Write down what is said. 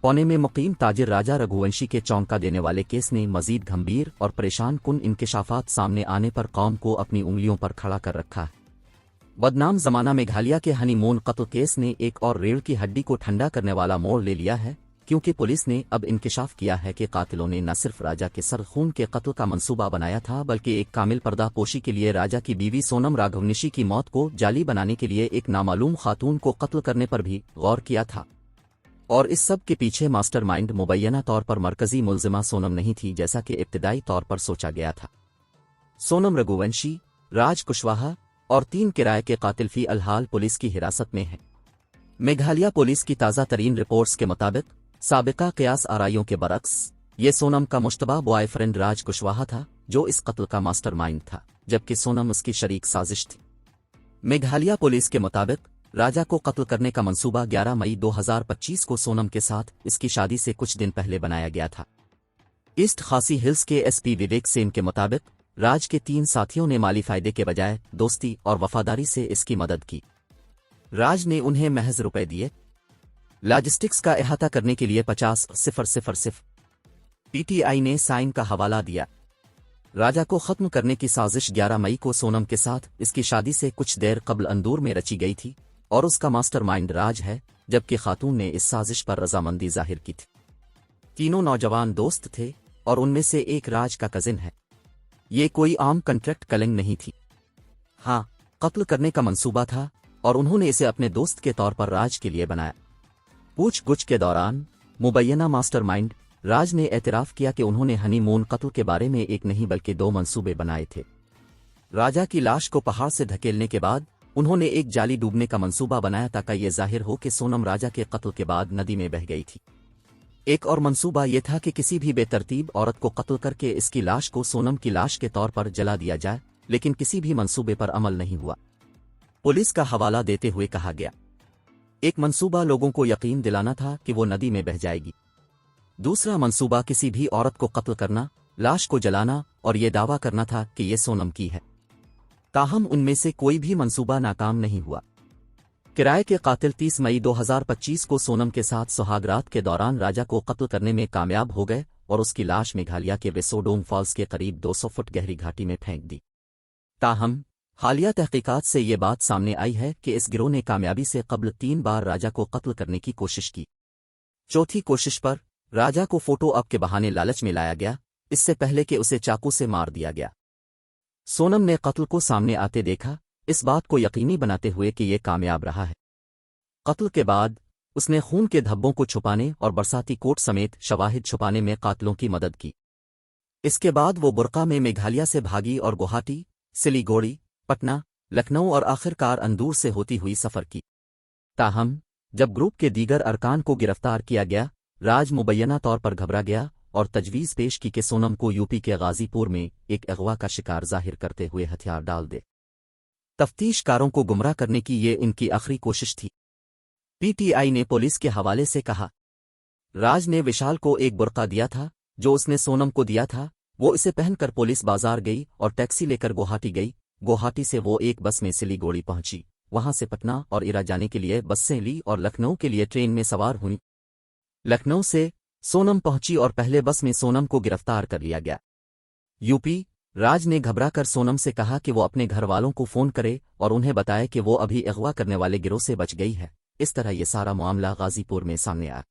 पुणे में मुकीम ताजिर राजा रघुवंशी के चौंका देने वाले केस ने मजीद गंभीर और परेशान कुन इंकशाफात सामने आने पर कौम को अपनी उंगलियों पर खड़ा कर रखा है। बदनाम जमाना मेघालय के हनीमून कत्ल केस ने एक और रीढ़ की हड्डी को ठंडा करने वाला मोड़ ले लिया है, क्योंकि पुलिस ने अब इंकशाफ किया है कि कातिलों ने न सिर्फ राजा के सर खून के कत्ल का मंसूबा बनाया था, बल्कि एक कामिल पर्दा पोशी के लिए राजा की बीवी सोनम राघवनिशी की मौत को जाली बनाने के लिए एक नामालूम खातून को कत्ल करने पर भी गौर किया था। और इस सब के पीछे मास्टरमाइंड मुबैना तौर पर मरकजी मुलजिमा सोनम नहीं थी, जैसा कि इब्तिदाई तौर पर सोचा गया था। सोनम रघुवंशी, राज कुशवाहा और 3 किराए के कातिल फी अलहाल पुलिस की हिरासत में हैं। मेघालय पुलिस की ताज़ा तरीन रिपोर्ट्स के मुताबिक साबिका क़ियास आराइयों के बरक्स ये सोनम का मुश्तबा बॉयफ्रेंड राज कुशवाहा था, जो इस कत्ल का मास्टरमाइंड था, जबकि सोनम उसकी शरीक साजिश थी। मेघालय पुलिस के मुताबिक राजा को कत्ल करने का मंसूबा 11 मई 2025 को सोनम के साथ इसकी शादी से कुछ दिन पहले बनाया गया था। ईस्ट खासी हिल्स के एसपी विवेक सेन के मुताबिक राज के 3 साथियों ने माली फायदे के बजाय दोस्ती और वफादारी से इसकी मदद की। राज ने उन्हें महज रुपए दिए। लॉजिस्टिक्स का अहाता करने के लिए 50,000 पीटीआई ने साइन का हवाला दिया। राजा को खत्म करने की साजिश 11 मई को सोनम के साथ इसकी शादी से कुछ देर कबल अंदूर में रची गई थी और उसका मास्टरमाइंड राज है, जबकि खातून ने इस साजिश पर रजामंदी जाहिर की थी। तीनों नौजवान दोस्त थे और उनमें से एक राज का कजिन है। ये कोई आम कंट्रैक्ट कलिंग नहीं थी। हाँ, कत्ल करने का मंसूबा था और उन्होंने इसे अपने दोस्त के तौर पर राज के लिए बनाया। पूछ-गुछ के दौरान मुबैना मास्टरमाइंड राज ने एतराफ किया कि उन्होंने हनीमून कत्ल के बारे में एक नहीं बल्कि 2 मंसूबे बनाए थे। राजा की लाश को पहाड़ से धकेलने के बाद उन्होंने एक जाली डूबने का मंसूबा बनाया ताकि यह जाहिर हो कि सोनम राजा के कत्ल के बाद नदी में बह गई थी। एक और मंसूबा यह था कि किसी भी बेतरतीब औरत को कत्ल करके इसकी लाश को सोनम की लाश के तौर पर जला दिया जाए, लेकिन किसी भी मंसूबे पर अमल नहीं हुआ। पुलिस का हवाला देते हुए कहा गया, एक मंसूबा लोगों को यकीन दिलाना था कि वो नदी में बह जाएगी। दूसरा मंसूबा किसी भी औरत को कत्ल करना, लाश को जलाना और ये दावा करना था कि ये सोनम की है। ताहम उनमें से कोई भी मंसूबा नाकाम नहीं हुआ। किराए के कातिल 30 मई 2025 को सोनम के साथ सुहागरात के दौरान राजा को कत्ल करने में कामयाब हो गए और उसकी लाश मेघालय के वेसोडोंग फॉल्स के करीब 200 फुट गहरी घाटी में फेंक दी। ताहम हालिया तहकीकात से ये बात सामने आई है कि इस गिरोह ने कामयाबी से कबल 3 बार राजा को कत्ल करने की कोशिश की। चौथी कोशिश पर राजा को फोटो ऑप के बहाने लालच में लाया गया, इससे पहले कि उसे चाकू से मार दिया गया। सोनम ने कत्ल को सामने आते देखा, इस बात को यकीनी बनाते हुए कि यह कामयाब रहा है। कत्ल के बाद उसने खून के धब्बों को छुपाने और बरसाती कोट समेत शवाहिद छुपाने में कातिलों की मदद की। इसके बाद वो बुर्का में मेघालय से भागी और गुवाहाटी, सिलीगुड़ी, पटना, लखनऊ और आखिरकार अंदूर से होती हुई सफर की। ताहम जब ग्रुप के दीगर अरकान को गिरफ्तार किया गया, राज मुबैना तौर पर घबरा गया और तजवीज़ पेश की कि सोनम को यूपी के गाजीपुर में एक अगवा का शिकार जाहिर करते हुए हथियार डाल दे। तफ्तीशकारों को गुमराह करने की ये इनकी आखिरी कोशिश थी। पीटीआई ने पुलिस के हवाले से कहा, राज ने विशाल को एक बुर्का दिया था जो उसने सोनम को दिया था। वो इसे पहनकर पुलिस बाजार गई और टैक्सी लेकर गुवाहाटी गई। गुवाहाटी से वो एक बस में सिलीगुड़ी पहुंची, वहां से पटना और इरा जाने के लिए बसें ली और लखनऊ के लिए ट्रेन में सवार हुई। लखनऊ से सोनम पहुंची और पहले बस में सोनम को गिरफ्तार कर लिया गया। यूपी राज ने घबराकर सोनम से कहा कि वो अपने घर वालों को फोन करे और उन्हें बताए कि वो अभी अगवा करने वाले गिरोह से बच गई है। इस तरह ये सारा मामला गाजीपुर में सामने आया।